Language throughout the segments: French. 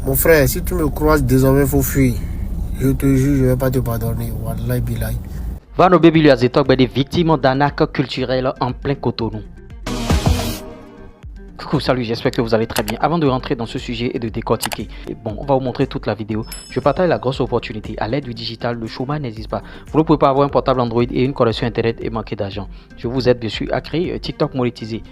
Mon frère, si tu me croises désormais, il faut fuir. Je te jure, je ne vais pas te pardonner. Wallahi billahi. Vano Baby lui a dit des victimes d'arnaque culturelle en plein Cotonou. Coucou, salut, j'espère que vous allez très bien. Avant de rentrer dans ce sujet et de décortiquer, bon, on va vous montrer toute la vidéo. Je partage la grosse opportunité. À l'aide du digital, le chômage n'existe pas. Vous ne pouvez pas avoir un portable Android et une connexion internet et manquer d'argent. Je vous aide bien sûr à créer TikTok monétisé,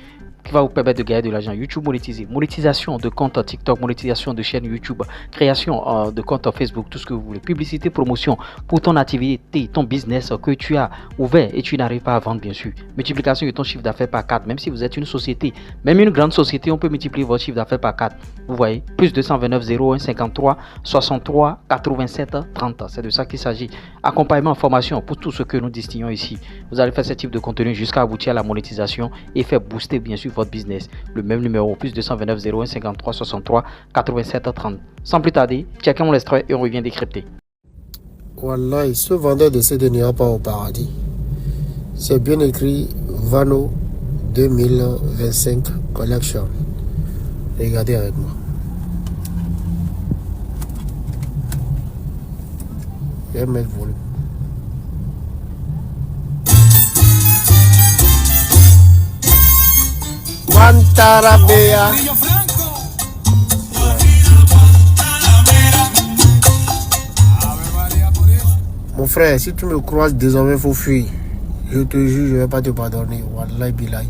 qui va vous permettre de gagner de l'argent. YouTube monétisé, monétisation de compte TikTok, monétisation de chaîne YouTube, création de compte Facebook, tout ce que vous voulez. Publicité, promotion pour ton activité, ton business que tu as ouvert et tu n'arrives pas à vendre bien sûr. Multiplication de ton chiffre d'affaires par 4, même si vous êtes une société, même une grande société, on peut multiplier votre chiffre d'affaires par 4. Vous voyez, plus 229 01 53 63 87 30. C'est de ça qu'il s'agit. Accompagnement, formation pour tout ce que nous distinguons ici. Vous allez faire ce type de contenu jusqu'à aboutir à la monétisation et faire booster bien sûr votre business. Le même numéro, plus 229 01 53 63 87 30. Sans plus tarder, checkons l'extrait et on revient décrypter. Wallahi, ce vendeur de CD n'ira pas au paradis. C'est bien écrit Vano 2025 Collection. Regardez avec moi. Je vais mettre le volume. Guantarabea. Mon frère, si tu me croises désormais, il faut fuir. Je te jure, je ne vais pas te pardonner. Wallahi billahi.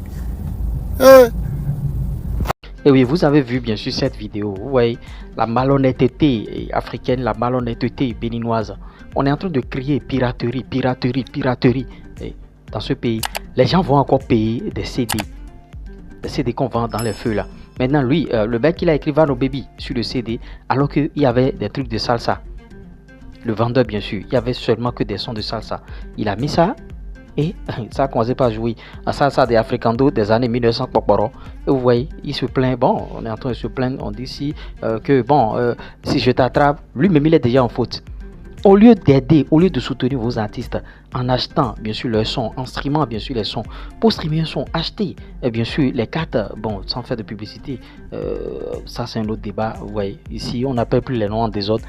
Et oui, vous avez vu bien sûr cette vidéo. Vous voyez la malhonnêteté africaine, la malhonnêteté béninoise. On est en train de crier piraterie, piraterie, piraterie. Et dans ce pays, les gens vont encore payer des CD. Des CD qu'on vend dans les feux là. Maintenant, lui, le mec, il a écrit Vano Baby sur le CD, alors qu'il y avait des trucs de salsa. Le vendeur, bien sûr, il y avait seulement que des sons de salsa. Il a mis ça. Et ça a commencé par jouer à salsa des Africando des années 1900 Poporo. Et vous voyez, il se plaint. Bon, on est en train de se plaindre. On dit ici que bon, si je t'attrape, lui-même il est déjà en faute. Au lieu d'aider, au lieu de soutenir vos artistes en achetant bien sûr leurs sons, en streamant bien sûr les sons, pour streamer un son, achetez bien sûr les cartes, bon, sans faire de publicité, ça c'est un autre débat. Vous voyez, ici on n'appelle plus les noms en désordre.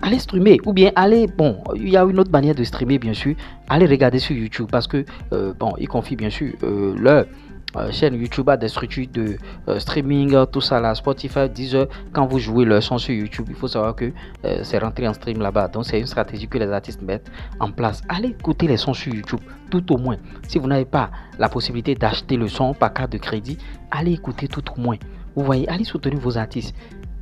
Allez streamer ou bien allez, bon, il y a une autre manière de streamer bien sûr, allez regarder sur YouTube parce que bon, ils confient bien sûr leur chaîne YouTube à des structures de streaming, tout ça là, Spotify, Deezer. Quand vous jouez leur son sur YouTube, il faut savoir que c'est rentré en stream là-bas, donc c'est une stratégie que les artistes mettent en place. Allez écouter les sons sur YouTube, tout au moins. Si vous n'avez pas la possibilité d'acheter le son par carte de crédit, allez écouter tout au moins. Vous voyez, allez soutenir vos artistes.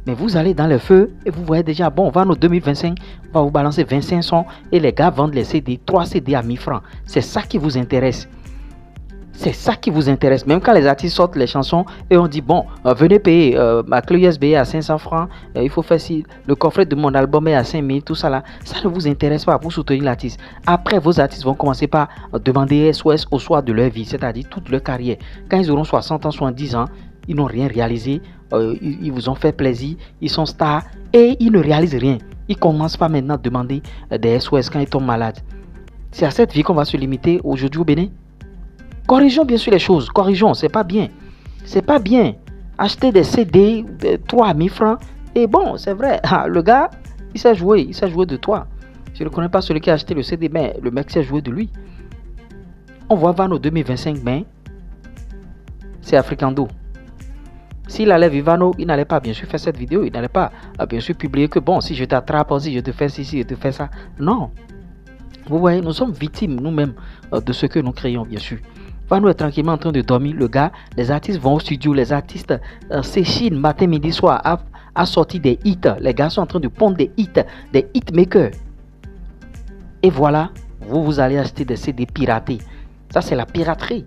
Mais vous allez dans le feu et vous voyez déjà, bon, on va en 2025, on va vous balancer 25 sons et les gars vendent les CD, 3 CD à 1000 francs. C'est ça qui vous intéresse. C'est ça qui vous intéresse. Même quand les artistes sortent les chansons et on dit, bon, venez payer ma clé USB à 500 francs, il faut faire si le coffret de mon album est à 5000, tout ça là, ça ne vous intéresse pas pour soutenir l'artiste. Après, vos artistes vont commencer par demander SOS au soir de leur vie, c'est-à-dire toute leur carrière. Quand ils auront 60 ans, 70 ans, ils n'ont rien réalisé, ils vous ont fait plaisir, ils sont stars et ils ne réalisent rien. Ils commencent pas maintenant à demander des SOS quand ils tombent malades. C'est à cette vie qu'on va se limiter aujourd'hui au Bénin. Corrigeons bien sûr les choses, corrigeons, c'est pas bien. C'est pas bien. Acheter des CD, 3 à 1000 francs, et bon, c'est vrai, le gars, il sait jouer de toi. Je ne connais pas celui qui a acheté le CD, mais le mec sait jouer de lui. On voit Vano 2025, mais c'est Africando. S'il allait Vivano, il n'allait pas bien sûr faire cette vidéo, il n'allait pas bien sûr publier que bon, si je t'attrape, si je te fais ci, si je te fais ça. Non. Vous voyez, nous sommes victimes nous-mêmes de ce que nous créons bien sûr. Vano est tranquillement en train de dormir, le gars, les artistes vont au studio, les artistes s'échinent matin, midi, soir à sortir des hits. Les gars sont en train de pondre des hitmakers. Et voilà, vous allez acheter des CD piratés. Ça c'est la piraterie.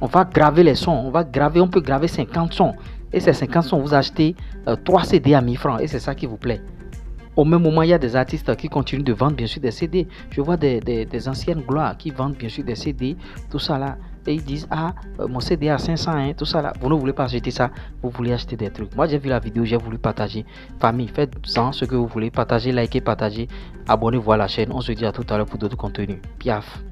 On va graver les sons, on peut graver 50 sons. Et ces 50 sons, vous achetez 3 CD à 1000 francs. Et c'est ça qui vous plaît. Au même moment, il y a des artistes qui continuent de vendre bien sûr des CD. Je vois des anciennes gloires qui vendent bien sûr des CD, tout ça là. Et ils disent, ah, mon CD à 500, hein, tout ça là. Vous ne voulez pas acheter ça, vous voulez acheter des trucs. Moi, j'ai vu la vidéo, j'ai voulu partager. Famille, faites-en ce que vous voulez. Partagez, likez, partagez. Abonnez-vous à la chaîne. On se dit à tout à l'heure pour d'autres contenus. Piaf.